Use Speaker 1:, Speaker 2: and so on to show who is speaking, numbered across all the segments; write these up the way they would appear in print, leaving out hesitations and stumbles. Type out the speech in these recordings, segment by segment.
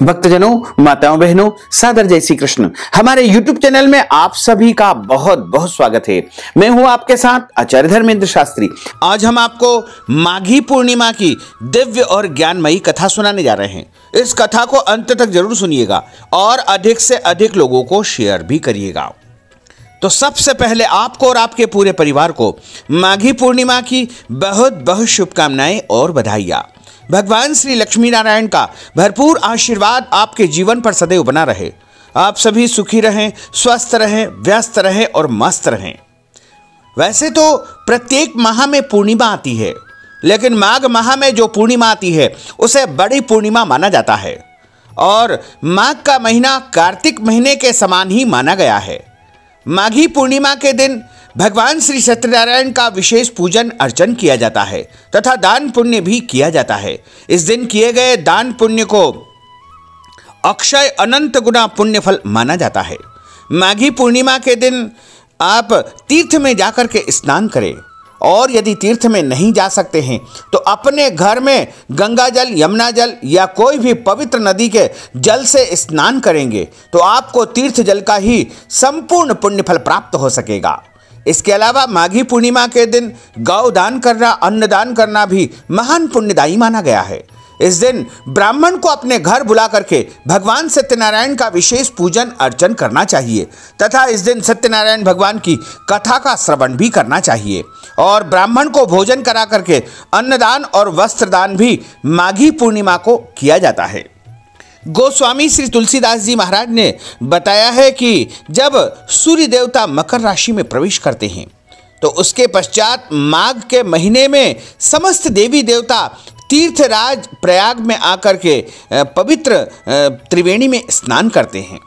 Speaker 1: भक्तजनों, माताओं, बहनों, सादर जय श्री कृष्ण। हमारे YouTube चैनल में आप सभी का बहुत बहुत स्वागत है। मैं हूं आपके साथ आचार्य धर्मेंद्र शास्त्री। आज हम आपको माघी पूर्णिमा की दिव्य और ज्ञानमयी कथा सुनाने जा रहे हैं। इस कथा को अंत तक जरूर सुनिएगा और अधिक से अधिक लोगों को शेयर भी करिएगा। तो सबसे पहले आपको और आपके पूरे परिवार को माघी पूर्णिमा की बहुत बहुत शुभकामनाएं और बधाइयां। भगवान श्री लक्ष्मी नारायण का भरपूर आशीर्वाद आपके जीवन पर सदैव बना रहे। आप सभी सुखी रहें, स्वस्थ रहें, व्यस्त रहें और मस्त रहें। वैसे तो प्रत्येक माह में पूर्णिमा आती है, लेकिन माघ माह में जो पूर्णिमा आती है उसे बड़ी पूर्णिमा माना जाता है और माघ का महीना कार्तिक महीने के समान ही माना गया है। माघी पूर्णिमा के दिन भगवान श्री सत्यनारायण का विशेष पूजन अर्चन किया जाता है तथा दान पुण्य भी किया जाता है। इस दिन किए गए दान पुण्य को अक्षय अनंत गुना पुण्य फल माना जाता है। माघी पूर्णिमा के दिन आप तीर्थ में जाकर के स्नान करें और यदि तीर्थ में नहीं जा सकते हैं तो अपने घर में गंगा जल, यमुना जल या कोई भी पवित्र नदी के जल से स्नान करेंगे तो आपको तीर्थ जल का ही संपूर्ण पुण्य फल प्राप्त हो सकेगा। इसके अलावा माघी पूर्णिमा के दिन गौ दान करना, अन्नदान करना भी महान पुण्यदायी माना गया है। इस दिन ब्राह्मण को अपने घर बुला करके भगवान सत्यनारायण का विशेष पूजन अर्चन करना चाहिए तथा इस दिन सत्यनारायण भगवान की कथा का श्रवण भी करना चाहिए और ब्राह्मण को भोजन करा करके अन्नदान और वस्त्रदान भी माघी पूर्णिमा को किया जाता है। गोस्वामी श्री तुलसीदास जी महाराज ने बताया है कि जब सूर्य देवता मकर राशि में प्रवेश करते हैं तो उसके पश्चात माघ के महीने में समस्त देवी देवता तीर्थराज प्रयाग में आकर के पवित्र त्रिवेणी में स्नान करते हैं।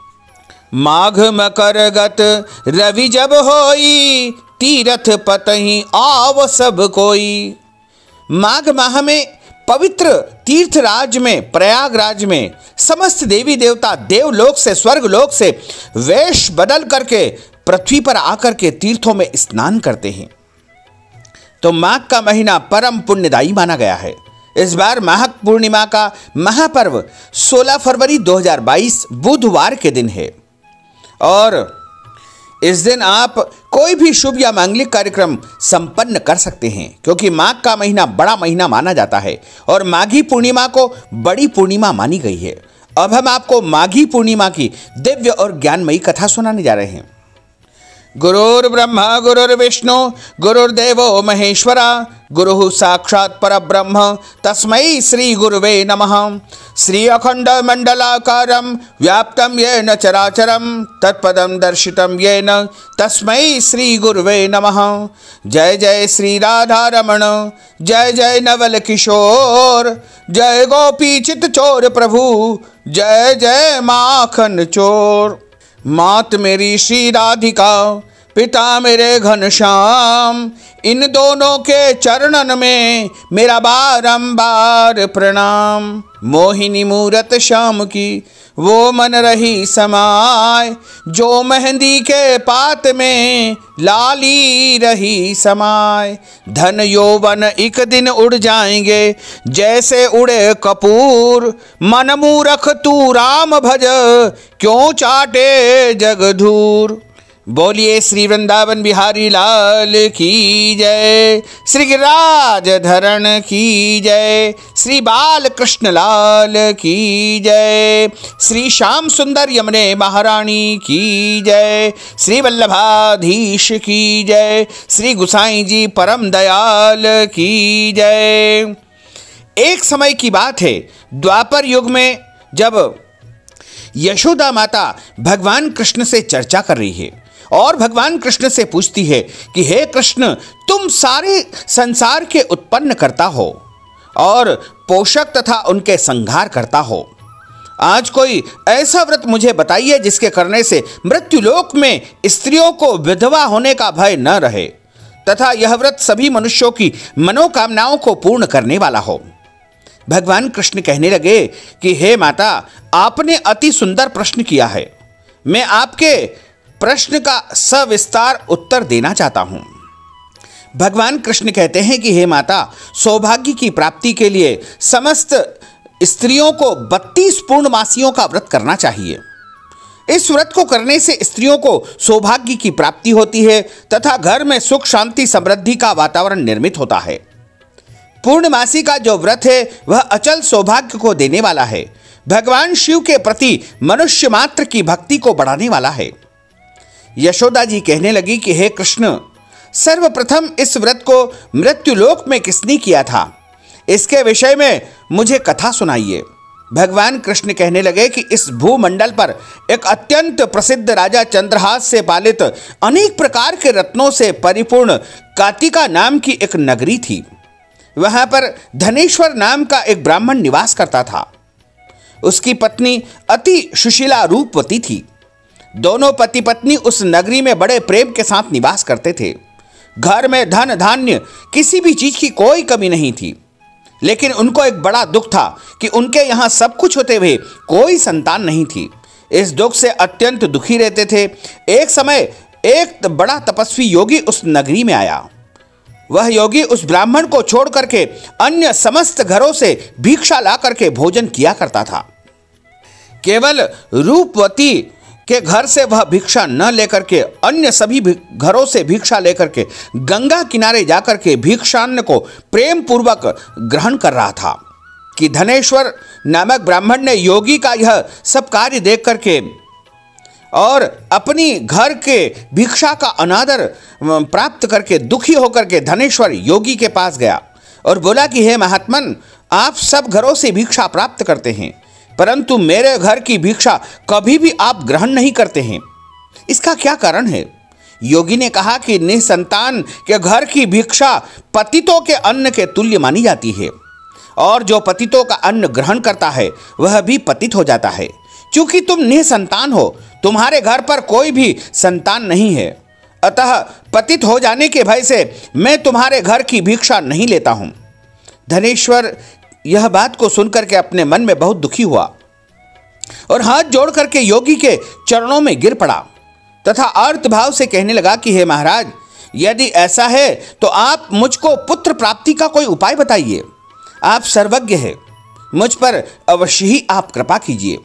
Speaker 1: माघ मकर गत रवि जब होई, तीरथ पतहि आव सब कोई। माघ माह में पवित्र तीर्थराज में, प्रयागराज में समस्त देवी देवता देवलोक से, स्वर्गलोक से वेश बदल करके पृथ्वी पर आकर के तीर्थों में स्नान करते हैं। तो माघ का महीना परम पुण्यदायी माना गया है। इस बार माघ पूर्णिमा का महापर्व 16 फरवरी 2022 बुधवार के दिन है और इस दिन आप कोई भी शुभ या मांगलिक कार्यक्रम संपन्न कर सकते हैं क्योंकि माघ का महीना बड़ा महीना माना जाता है और माघी पूर्णिमा को बड़ी पूर्णिमा मानी गई है। अब हम आपको माघी पूर्णिमा की दिव्य और ज्ञानमयी कथा सुनाने जा रहे हैं। गुरुर्ब्रह्मा गुरुर्विष्णु गुरुर्देवो महेश्वरा, गुरुः साक्षात् परब्रह्म तस्मै श्री गुरुवे नमः। श्री अखंड मंडलाकारं व्याप्तं येन चराचरं तत्पदं दर्शितं येन तस्मै श्री गुरुवे नमः। जय जय श्री राधा रमण, जय जय नवल किशोर, जय गोपी चित चोर प्रभु, जय जय माखन चोर। मात मेरी श्री राधिका, पिता मेरे घनश्याम, इन दोनों के चरणन में मेरा बारंबार प्रणाम। मोहिनी मूरत श्याम की वो मन रही समाय, जो मेहंदी के पात में लाली रही समाय। धन यौवन एक दिन उड़ जाएंगे जैसे उड़े कपूर, मन मूरख तू राम भज क्यों चाटे जगधूर। बोलिए श्री वृंदावन बिहारी लाल की जय, श्री गिरिराज धरण की जय, श्री बाल कृष्ण लाल की जय, श्री श्याम सुंदर यमुने महारानी की जय, श्री वल्लभाधीश की जय, श्री गुसाई जी परम दयाल की जय। एक समय की बात है, द्वापर युग में जब यशोदा माता भगवान कृष्ण से चर्चा कर रही है और भगवान कृष्ण से पूछती है कि हे कृष्ण, तुम सारे संसार के उत्पन्न करता हो और पोषक तथा उनके संहार करता हो। आज कोई ऐसा व्रत मुझे बताइए जिसके करने से मृत्युलोक में स्त्रियों को विधवा होने का भय न रहे तथा यह व्रत सभी मनुष्यों की मनोकामनाओं को पूर्ण करने वाला हो। भगवान कृष्ण कहने लगे कि हे माता, आपने अति सुंदर प्रश्न किया है। मैं आपके प्रश्न का सविस्तार उत्तर देना चाहता हूं। भगवान कृष्ण कहते हैं कि हे माता, सौभाग्य की प्राप्ति के लिए समस्त स्त्रियों को 32 पूर्णमासियों का व्रत करना चाहिए। इस व्रत को करने से स्त्रियों को सौभाग्य की प्राप्ति होती है तथा घर में सुख शांति समृद्धि का वातावरण निर्मित होता है। पूर्णमासी का जो व्रत है वह अचल सौभाग्य को देने वाला है। भगवान शिव के प्रति मनुष्य मात्र की भक्ति को बढ़ाने वाला है। यशोदा जी कहने लगी कि हे कृष्ण, सर्वप्रथम इस व्रत को मृत्युलोक में किसने किया था, इसके विषय में मुझे कथा सुनाइए। भगवान कृष्ण कहने लगे कि इस भूमंडल पर एक अत्यंत प्रसिद्ध राजा चंद्रहास से पालित अनेक प्रकार के रत्नों से परिपूर्ण कातिका नाम की एक नगरी थी। वहां पर धनेश्वर नाम का एक ब्राह्मण निवास करता था। उसकी पत्नी अति सुशीला रूपवती थी। दोनों पति पत्नी उस नगरी में बड़े प्रेम के साथ निवास करते थे। घर में धन धान्य किसी भी चीज की कोई कमी नहीं थी, लेकिन उनको एक बड़ा दुख था कि उनके यहाँ सब कुछ होते हुए कोई संतान नहीं थी। इस दुख से अत्यंत दुखी रहते थे। एक समय एक बड़ा तपस्वी योगी उस नगरी में आया। वह योगी उस ब्राह्मण को छोड़ करके अन्य समस्त घरों से भिक्षा ला करके भोजन किया करता था। केवल रूपवती के घर से वह भिक्षा न लेकर के अन्य सभी घरों से भिक्षा लेकर के गंगा किनारे जाकर के भिक्षान्न को प्रेम पूर्वक ग्रहण कर रहा था कि धनेश्वर नामक ब्राह्मण ने योगी का यह सब कार्य देख करके और अपनी घर के भिक्षा का अनादर प्राप्त करके दुखी होकर के धनेश्वर योगी के पास गया और बोला कि हे महात्मन, आप सब घरों से भिक्षा प्राप्त करते हैं, परंतु मेरे घर की भिक्षा कभी भी आप ग्रहण नहीं करते हैं। इसका क्या कारण है? योगी ने कहा कि निसंतान के घर की भिक्षा पतितों के अन्न के तुल्य मानी जाती है और जो पतितों का अन्न ग्रहण करता है वह भी पतित हो जाता है। क्योंकि तुम निसंतान हो, तुम्हारे घर पर कोई भी संतान नहीं है, अतः पतित हो जाने के भय से मैं तुम्हारे घर की भिक्षा नहीं लेता हूं। धनेश्वर यह बात को सुनकर के अपने मन में बहुत दुखी हुआ और हाथ जोड़ करके योगी के चरणों में गिर पड़ा तथा आर्त भाव से कहने लगा कि हे महाराज, यदि ऐसा है तो आप मुझको पुत्र प्राप्ति का कोई उपाय बताइए। आप सर्वज्ञ हैं, मुझ पर अवश्य ही आप कृपा कीजिए।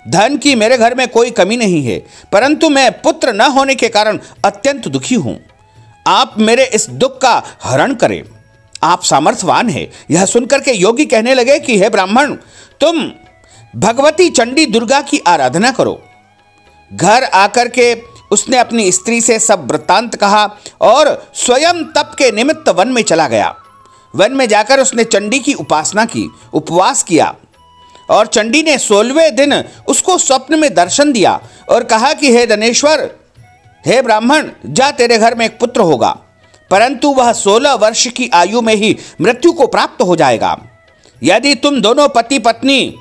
Speaker 1: धन की मेरे घर में कोई कमी नहीं है, परंतु मैं पुत्र न होने के कारण अत्यंत दुखी हूं। आप मेरे इस दुख का हरण करें, आप सामर्थ्यवान हैं। यह सुनकर के योगी कहने लगे कि हे ब्राह्मण, तुम भगवती चंडी दुर्गा की आराधना करो। घर आकर के उसने अपनी स्त्री से सब वृत्तांत कहा और स्वयं तप के निमित्त वन में चला गया। वन में जाकर उसने चंडी की उपासना की, उपवास किया और चंडी ने 16वें दिन उसको स्वप्न में दर्शन दिया और कहा कि हे धनेश्वर, हे ब्राह्मण, जा, तेरे घर में एक पुत्र होगा, परंतु वह 16 वर्ष की आयु में ही मृत्यु को प्राप्त हो जाएगा। यदि तुम दोनों पति पत्नी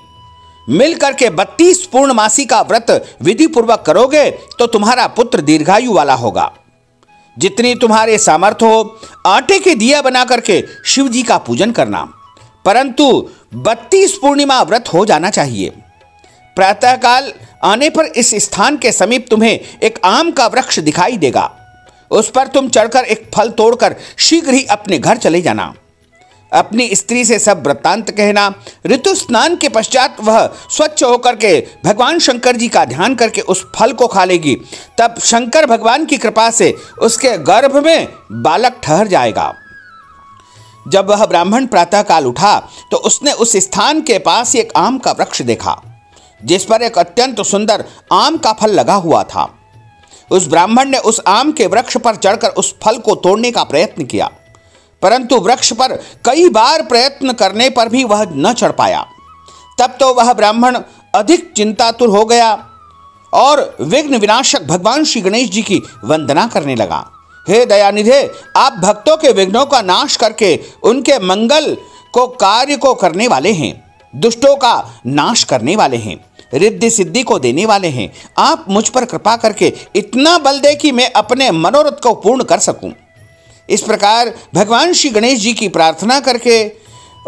Speaker 1: मिलकर के 32 पूर्णमासी का व्रत विधि पूर्वक करोगे तो तुम्हारा पुत्र दीर्घायु वाला होगा। जितनी तुम्हारे सामर्थ्य हो, आटे के दिया बना करके शिव जी का पूजन करना, परंतु 32 पूर्णिमा व्रत हो जाना चाहिए। प्रातःकाल आने पर इस स्थान के समीप तुम्हें एक आम का वृक्ष दिखाई देगा। उस पर तुम चढ़कर एक फल तोड़कर शीघ्र ही अपने घर चले जाना। अपनी स्त्री से सब वृत्तांत कहना। ऋतु स्नान के पश्चात वह स्वच्छ होकर के भगवान शंकर जी का ध्यान करके उस फल को खा लेगी। तब शंकर भगवान की कृपा से उसके गर्भ में बालक ठहर जाएगा। जब वह ब्राह्मण प्रातःकाल उठा तो उसने उस स्थान के पास एक आम का वृक्ष देखा, जिस पर एक अत्यंत सुंदर आम का फल लगा हुआ था। उस ब्राह्मण ने उस आम के वृक्ष पर चढ़कर उस फल को तोड़ने का प्रयत्न किया, परंतु वृक्ष पर कई बार प्रयत्न करने पर भी वह न चढ़ पाया। तब तो वह ब्राह्मण अधिक चिंतातुर हो गया और विघ्न विनाशक भगवान श्री गणेश जी की वंदना करने लगा। हे दयानिधे, आप भक्तों के विघ्नों का नाश करके उनके मंगल को कार्य को करने वाले हैं, दुष्टों का नाश करने वाले हैं, रिद्धि सिद्धि को देने वाले हैं। आप मुझ पर कृपा करके इतना बल दे कि मैं अपने मनोरथ को पूर्ण कर सकूं। इस प्रकार भगवान श्री गणेश जी की प्रार्थना करके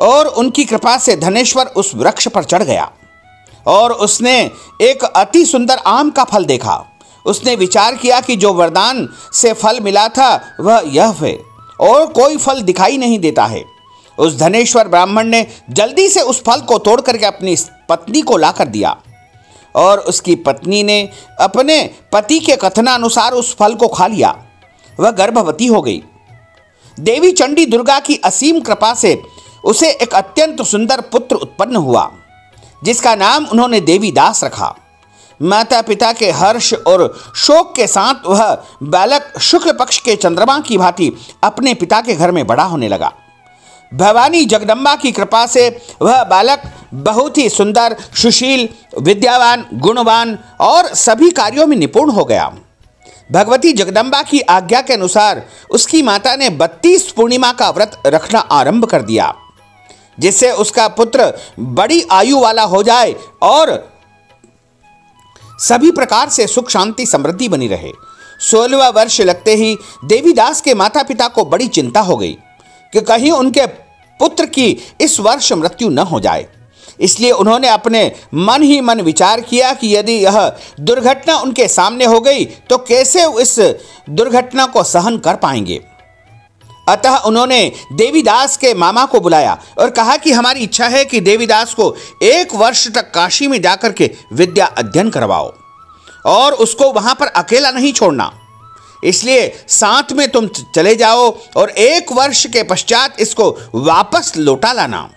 Speaker 1: और उनकी कृपा से धनेश्वर उस वृक्ष पर चढ़ गया और उसने एक अति सुंदर आम का फल देखा। उसने विचार किया कि जो वरदान से फल मिला था वह यह है और कोई फल दिखाई नहीं देता है। उस धनेश्वर ब्राह्मण ने जल्दी से उस फल को तोड़ करके अपनी पत्नी को लाकर दिया और उसकी पत्नी ने अपने पति के कथनानुसार उस फल को खा लिया। वह गर्भवती हो गई। देवी चंडी दुर्गा की असीम कृपा से उसे एक अत्यंत सुंदर पुत्र उत्पन्न हुआ, जिसका नाम उन्होंने देवीदास रखा। माता पिता के हर्ष और शोक के साथ वह बालक शुक्ल पक्ष के चंद्रमा की भांति अपने पिता के घर में बड़ा होने लगा। भवानी जगदम्बा की कृपा से वह बालक बहुत ही सुंदर, सुशील, विद्यावान, गुणवान और सभी कार्यों में निपुण हो गया। भगवती जगदम्बा की आज्ञा के अनुसार उसकी माता ने 32 पूर्णिमा का व्रत रखना आरंभ कर दिया, जिससे उसका पुत्र बड़ी आयु वाला हो जाए और सभी प्रकार से सुख शांति समृद्धि बनी रहे। 16वां वर्ष लगते ही देवीदास के माता पिता को बड़ी चिंता हो गई कि कहीं उनके पुत्र की इस वर्ष मृत्यु न हो जाए। इसलिए उन्होंने अपने मन ही मन विचार किया कि यदि यह दुर्घटना उनके सामने हो गई तो कैसे इस दुर्घटना को सहन कर पाएंगे। अतः उन्होंने देवीदास के मामा को बुलाया और कहा कि हमारी इच्छा है कि देवीदास को 1 वर्ष तक काशी में जाकर के विद्या अध्ययन करवाओ और उसको वहां पर अकेला नहीं छोड़ना। इसलिए साथ में तुम चले जाओ और 1 वर्ष के पश्चात इसको वापस लौटा लाना।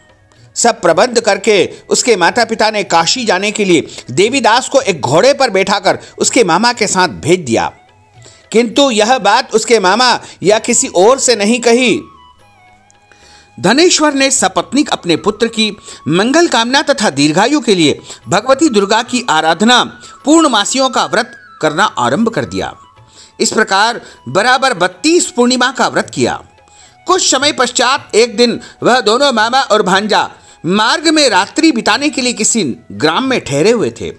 Speaker 1: सब प्रबंध करके उसके माता पिता ने काशी जाने के लिए देवीदास को एक घोड़े पर बैठाकर उसके मामा के साथ भेज दिया, किंतु यह बात उसके मामा या किसी और से नहीं कही। धनेश्वर ने सपत्नीक अपने पुत्र की मंगल कामना तथा दीर्घायु के लिए भगवती दुर्गा की आराधना पूर्णमासियों का व्रत करना आरंभ कर दिया। इस प्रकार बराबर 32 पूर्णिमा का व्रत किया। कुछ समय पश्चात एक दिन वह दोनों मामा और भांजा मार्ग में रात्रि बिताने के लिए किसी ग्राम में ठहरे हुए थे।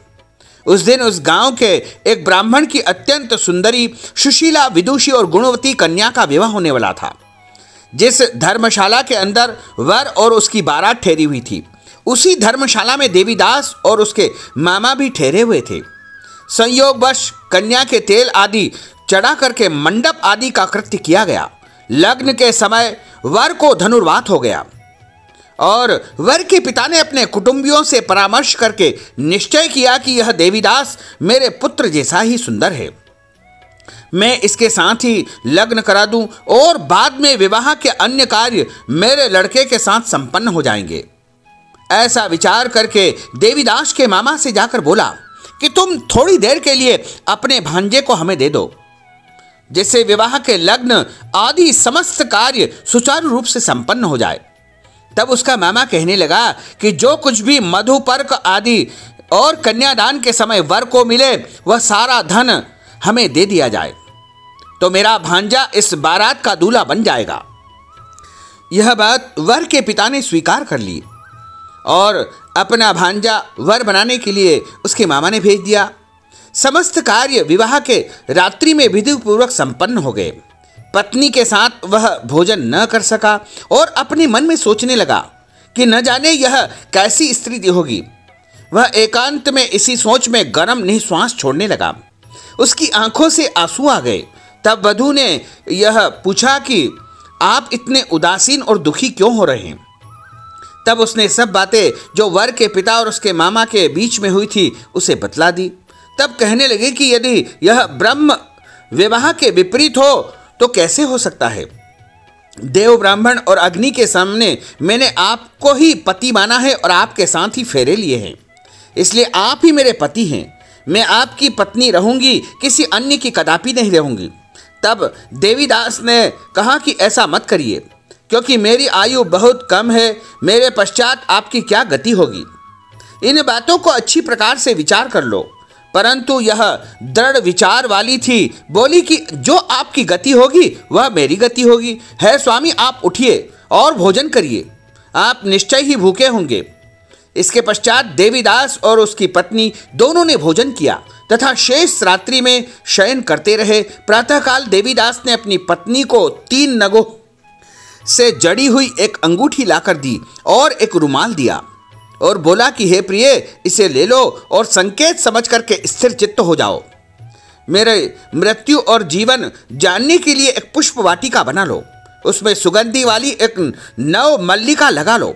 Speaker 1: उस दिन उस गांव के एक ब्राह्मण की अत्यंत सुंदरी, सुशीला, विदुषी और गुणवती कन्या का विवाह होने वाला था। जिस धर्मशाला के अंदर वर और उसकी बारात ठहरी हुई थी, उसी धर्मशाला में देवीदास और उसके मामा भी ठहरे हुए थे। संयोगवश कन्या के तेल आदि चढ़ा करके मंडप आदि का कृत्य किया गया। लग्न के समय वर को धनुर्वात हो गया और वर के पिता ने अपने कुटुंबियों से परामर्श करके निश्चय किया कि यह देवीदास मेरे पुत्र जैसा ही सुंदर है, मैं इसके साथ ही लग्न करा दूं और बाद में विवाह के अन्य कार्य मेरे लड़के के साथ संपन्न हो जाएंगे। ऐसा विचार करके देवीदास के मामा से जाकर बोला कि तुम थोड़ी देर के लिए अपने भांजे को हमें दे दो, जिससे विवाह के लग्न आदि समस्त कार्य सुचारू रूप से संपन्न हो जाए। तब उसका मामा कहने लगा कि जो कुछ भी मधुपर्क आदि और कन्यादान के समय वर को मिले वह सारा धन हमें दे दिया जाए, तो मेरा भांजा इस बारात का दूल्हा बन जाएगा। यह बात वर के पिता ने स्वीकार कर ली और अपना भांजा वर बनाने के लिए उसके मामा ने भेज दिया। समस्त कार्य विवाह के रात्रि में विधिपूर्वक संपन्न हो गए। पत्नी के साथ वह भोजन न कर सका और अपने मन में सोचने लगा कि न जाने यह कैसी स्त्री होगी। वह एकांत में इसी सोच में गर्म निश्वास छोड़ने लगा। उसकी आंखों से आंसू आ गए। तब वधू ने यह पूछा कि आप इतने उदासीन और दुखी क्यों हो रहे हैं। तब उसने सब बातें जो वर के पिता और उसके मामा के बीच में हुई थी उसे बतला दी। तब कहने लगे कि यदि यह ब्रह्म विवाह के विपरीत हो तो कैसे हो सकता है। देव, ब्राह्मण और अग्नि के सामने मैंने आपको ही पति माना है और आपके साथ ही फेरे लिए हैं, इसलिए आप ही मेरे पति हैं। मैं आपकी पत्नी रहूंगी, किसी अन्य की कदापि नहीं रहूंगी। तब देवीदास ने कहा कि ऐसा मत करिए, क्योंकि मेरी आयु बहुत कम है, मेरे पश्चात आपकी क्या गति होगी। इन बातों को अच्छी प्रकार से विचार कर लो। परंतु यह दृढ़ विचार वाली थी, बोली कि जो आपकी गति होगी वह मेरी गति होगी। है स्वामी, आप उठिए और भोजन करिए, आप निश्चय ही भूखे होंगे। इसके पश्चात देवीदास और उसकी पत्नी दोनों ने भोजन किया तथा शेष रात्रि में शयन करते रहे। प्रातःकाल देवीदास ने अपनी पत्नी को 3 नगों से जड़ी हुई एक अंगूठी लाकर दी और एक रुमाल दिया और बोला कि हे प्रिय, इसे ले लो और संकेत समझ करके स्थिर चित्त हो जाओ। मेरे मृत्यु और जीवन जानने के लिए एक पुष्प वाटिका बना लो। उसमें सुगंधी वाली एक नव मल्लिका लगा लो।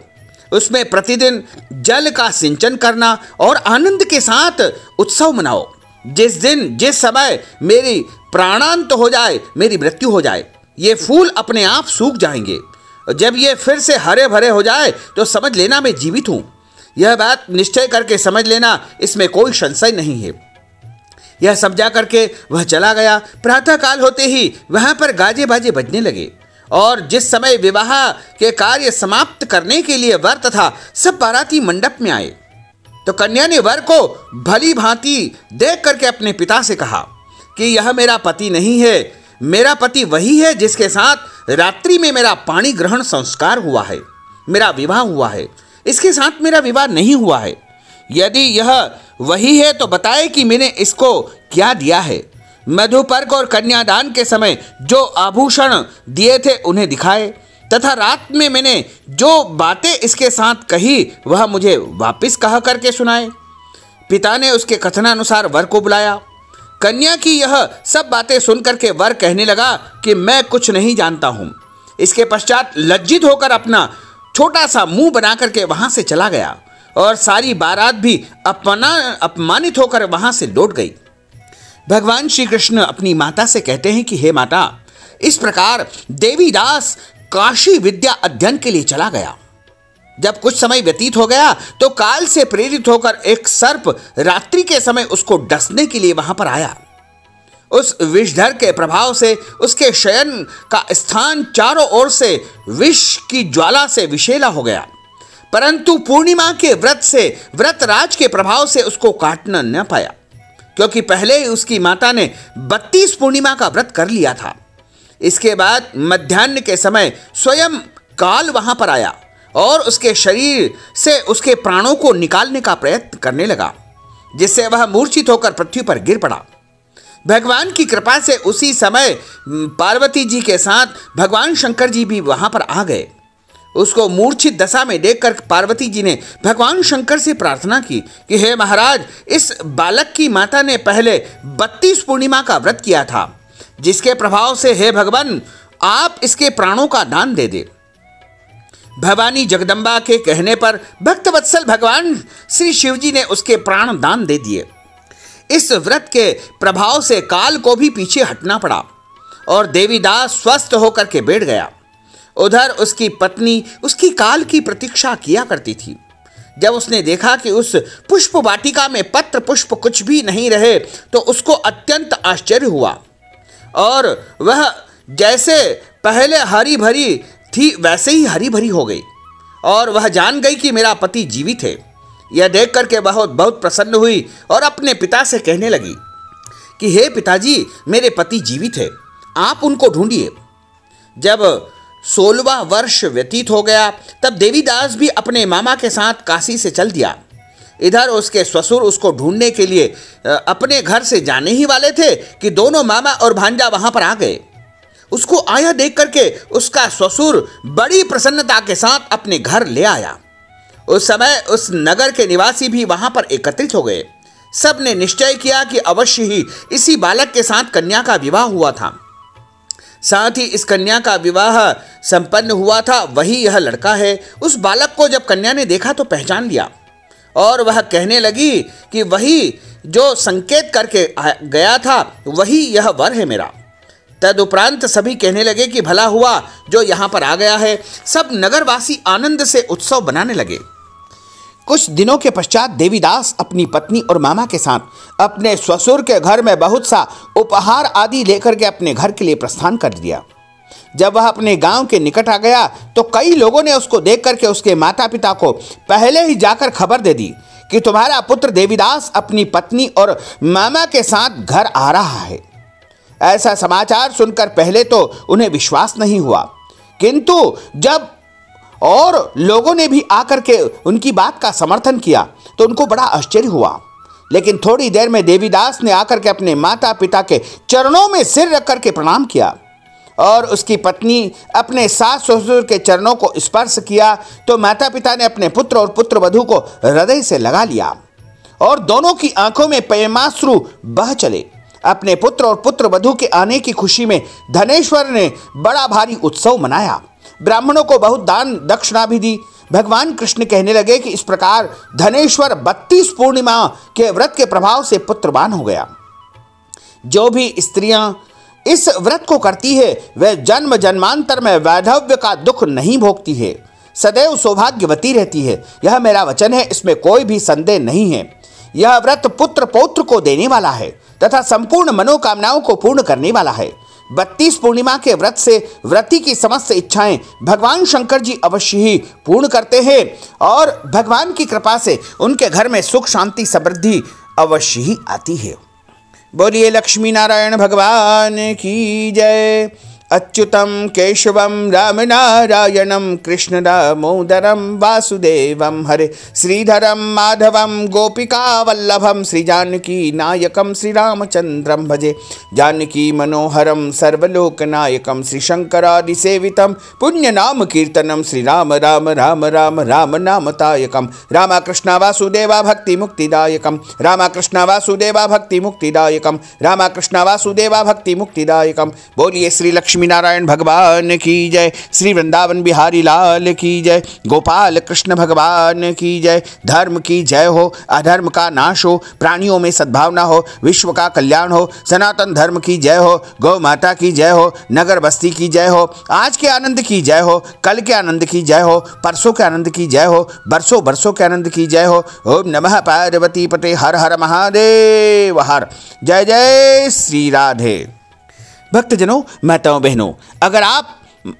Speaker 1: उसमें प्रतिदिन जल का सिंचन करना और आनंद के साथ उत्सव मनाओ। जिस दिन जिस समय मेरी प्राणांत हो जाए, मेरी मृत्यु हो जाए, ये फूल अपने आप सूख जाएंगे। जब ये फिर से हरे भरे हो जाए तो समझ लेना मैं जीवित हूं। यह बात निश्चय करके समझ लेना, इसमें कोई संशय नहीं है। यह समझा करके वह चला गया। प्रातःकाल होते ही वहां पर गाजे बाजे बजने लगे और जिस समय विवाह के कार्य समाप्त करने के लिए वर तथा सब बाराती मंडप में आए तो कन्या ने वर को भली भांति देख करके अपने पिता से कहा कि यह मेरा पति नहीं है, मेरा पति वही है जिसके साथ रात्रि में मेरा पाणी ग्रहण संस्कार हुआ है, मेरा विवाह हुआ है। इसके साथ मेरा विवाह नहीं हुआ है। यदि यह वही है तो बताए कि मैंने इसको क्या दिया है। मधुपर्क और कन्यादान के समय जो आभूषण दिए थे उन्हें दिखाए तथा रात में मैंने जो बातें इसके साथ कही वह मुझे वापस कहा करके सुनाए। पिता ने उसके कथनानुसार वर को बुलाया। कन्या की यह सब बातें सुनकर के वर कहने लगा कि मैं कुछ नहीं जानता हूं। इसके पश्चात लज्जित होकर अपना छोटा सा मुंह बना करके वहां से चला गया और सारी बारात भी अपमानित होकर वहां से लौट गई। भगवान श्री कृष्ण अपनी माता से कहते हैं कि हे माता, इस प्रकार देवीदास काशी विद्या अध्ययन के लिए चला गया। जब कुछ समय व्यतीत हो गया तो काल से प्रेरित होकर एक सर्प रात्रि के समय उसको डसने के लिए वहां पर आया। उस विषधर के प्रभाव से उसके शयन का स्थान चारों ओर से विष की ज्वाला से विषैला हो गया, परंतु पूर्णिमा के व्रत से व्रतराज के प्रभाव से उसको काटना न पाया, क्योंकि पहले ही उसकी माता ने 32 पूर्णिमा का व्रत कर लिया था। इसके बाद मध्याह्न के समय स्वयं काल वहां पर आया और उसके शरीर से उसके प्राणों को निकालने का प्रयत्न करने लगा, जिससे वह मूर्छित होकर पृथ्वी पर गिर पड़ा। भगवान की कृपा से उसी समय पार्वती जी के साथ भगवान शंकर जी भी वहां पर आ गए। उसको मूर्छित दशा में देखकर पार्वती जी ने भगवान शंकर से प्रार्थना की कि हे महाराज, इस बालक की माता ने पहले 32 पूर्णिमा का व्रत किया था, जिसके प्रभाव से हे भगवान आप इसके प्राणों का दान दे दे। भवानी जगदम्बा के कहने पर भक्तवत्सल भगवान श्री शिव जी ने उसके प्राण दान दे दिए। इस व्रत के प्रभाव से काल को भी पीछे हटना पड़ा और देवीदास स्वस्थ होकर के बैठ गया। उधर उसकी पत्नी उसकी काल की प्रतीक्षा किया करती थी। जब उसने देखा कि उस पुष्प वाटिका में पत्र पुष्प कुछ भी नहीं रहे तो उसको अत्यंत आश्चर्य हुआ और वह जैसे पहले हरी भरी थी वैसे ही हरी भरी हो गई और वह जान गई कि मेरा पति जीवित है। यह देख करके बहुत प्रसन्न हुई और अपने पिता से कहने लगी कि हे पिताजी, मेरे पति जीवित है, आप उनको ढूंढिए। जब 16वां वर्ष व्यतीत हो गया तब देवीदास भी अपने मामा के साथ काशी से चल दिया। इधर उसके ससुर उसको ढूंढने के लिए अपने घर से जाने ही वाले थे कि दोनों मामा और भांजा वहां पर आ गए। उसको आया देख करके उसका ससुर बड़ी प्रसन्नता के साथ अपने घर ले आया। उस समय उस नगर के निवासी भी वहां पर एकत्रित हो गए। सब ने निश्चय किया कि अवश्य ही इसी बालक के साथ कन्या का विवाह हुआ था। साथ ही इस कन्या का विवाह संपन्न हुआ था, वही यह लड़का है। उस बालक को जब कन्या ने देखा तो पहचान लिया और वह कहने लगी कि वही जो संकेत करके गया था वही यह वर है मेरा। तदुपरांत सभी कहने लगे कि भला हुआ जो यहाँ पर आ गया है। सब नगरवासी आनंद से उत्सव बनाने लगे। कुछ दिनों के पश्चात देवीदास अपनी पत्नी और मामा के साथ अपने ससुर के घर में बहुत सा उपहार आदि लेकर के अपने घर के लिए प्रस्थान कर दिया। जब वह अपने गांव के निकट आ गया तो कई लोगों ने उसको देख करके उसके माता पिता को पहले ही जाकर खबर दे दी कि तुम्हारा पुत्र देवीदास अपनी पत्नी और मामा के साथ घर आ रहा है। ऐसा समाचार सुनकर पहले तो उन्हें विश्वास नहीं हुआ, किंतु जब और लोगों ने भी आकर के उनकी बात का समर्थन किया तो उनको बड़ा आश्चर्य हुआ। लेकिन थोड़ी देर में देवीदास ने आकर के अपने माता पिता के चरणों में सिर रख करके प्रणाम किया और उसकी पत्नी अपने सास ससुर के चरणों को स्पर्श किया तो माता पिता ने अपने पुत्र और पुत्र वधू को हृदय से लगा लिया और दोनों की आंखों में प्रेमाश्रु बह चले। अपने पुत्र और पुत्र वधू के आने की खुशी में धनेश्वर ने बड़ा भारी उत्सव मनाया। ब्राह्मणों को बहुत दान दक्षिणा भी दी। भगवान कृष्ण कहने लगे कि इस प्रकार धनेश्वर 32 पूर्णिमा के व्रत के प्रभाव से पुत्रवान हो गया। जो भी स्त्रियां इस व्रत को करती है वह जन्म जन्मांतर में वैधव्य का दुख नहीं भोगती है, सदैव सौभाग्यवती रहती है। यह मेरा वचन है, इसमें कोई भी संदेह नहीं है। यह व्रत पुत्र पौत्र को देने वाला है तथा संपूर्ण मनोकामनाओं को पूर्ण करने वाला है। 32 पूर्णिमा के व्रत से व्रती की समस्त इच्छाएं भगवान शंकर जी अवश्य ही पूर्ण करते हैं और भगवान की कृपा से उनके घर में सुख शांति समृद्धि अवश्य ही आती है। बोलिए लक्ष्मी नारायण भगवान की जय। अच्युतम केशवम राम नारायणम कृष्ण दामोदरम वासुदेवम हरे श्रीधरम माधवम गोपिका वल्लभम श्री जानकी नायकम श्री रामचंद्रम भजे। जानकी मनोहरम सर्वलोक नायकम श्री शंकरादि सेवितम पुण्य नाम कीर्तनम श्री राम राम राम राम राम नामतायकम। रामकृष्ण वासुदेवा भक्ति मुक्तिदायकम। रामकृष्ण वासुदेवा भक्ति मुक्तिदायकम। रामकृष्ण वासुदेवा भक्ति मुक्तिदायकम। बोलिए श्री लक्ष्मी नारायण भगवान की जय। श्री वृंदावन बिहारी लाल की जय। गोपाल कृष्ण भगवान की जय। धर्म की जय हो, अधर्म का नाश हो, प्राणियों में सद्भावना हो, विश्व का कल्याण हो, सनातन धर्म की जय हो, गौ माता की जय हो, नगर बस्ती की जय हो, आज के आनंद की जय हो, कल के आनंद की जय हो, परसों के आनंद की जय हो, बरसों बरसों के आनंद की जय हो। ओम नमः पार्वती पते हर हर महादेव हर। जय जय श्री राधे। भक्तजनों, माताओं बहनों, अगर आप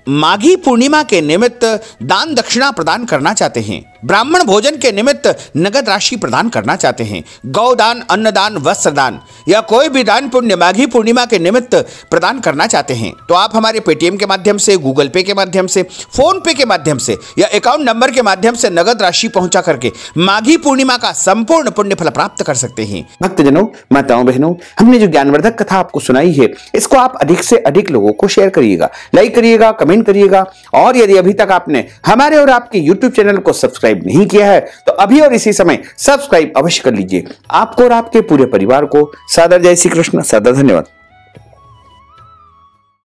Speaker 1: माघी पूर्णिमा के निमित्त दान दक्षिणा प्रदान करना चाहते हैं, ब्राह्मण भोजन के निमित्त नगद राशि प्रदान करना चाहते हैं, गौदान, अन्नदान, वस्त्रदान या कोई भी दान पुण्य माघी पूर्णिमा के निमित्त प्रदान करना चाहते हैं तो आप हमारे पेटीएम के माध्यम से, गूगल पे के माध्यम से, फोन पे के माध्यम से या अकाउंट नंबर के माध्यम से नगद राशि पहुंचा करके माघी पूर्णिमा का संपूर्ण पुण्य फल प्राप्त कर सकते हैं। भक्तजनों, माताओं बहनों, हमने जो ज्ञानवर्धक कथा आपको सुनाई है इसको आप अधिक से अधिक लोगों को शेयर करिएगा, लाइक करिएगा, कमेंट करिएगा और यदि अभी तक आपने हमारे और आपके यूट्यूब चैनल को सब्सक्राइब नहीं किया है तो अभी और इसी समय सब्सक्राइब अवश्य कर लीजिए। आपको और आपके पूरे परिवार को सादर जय श्री कृष्ण, सादर धन्यवाद।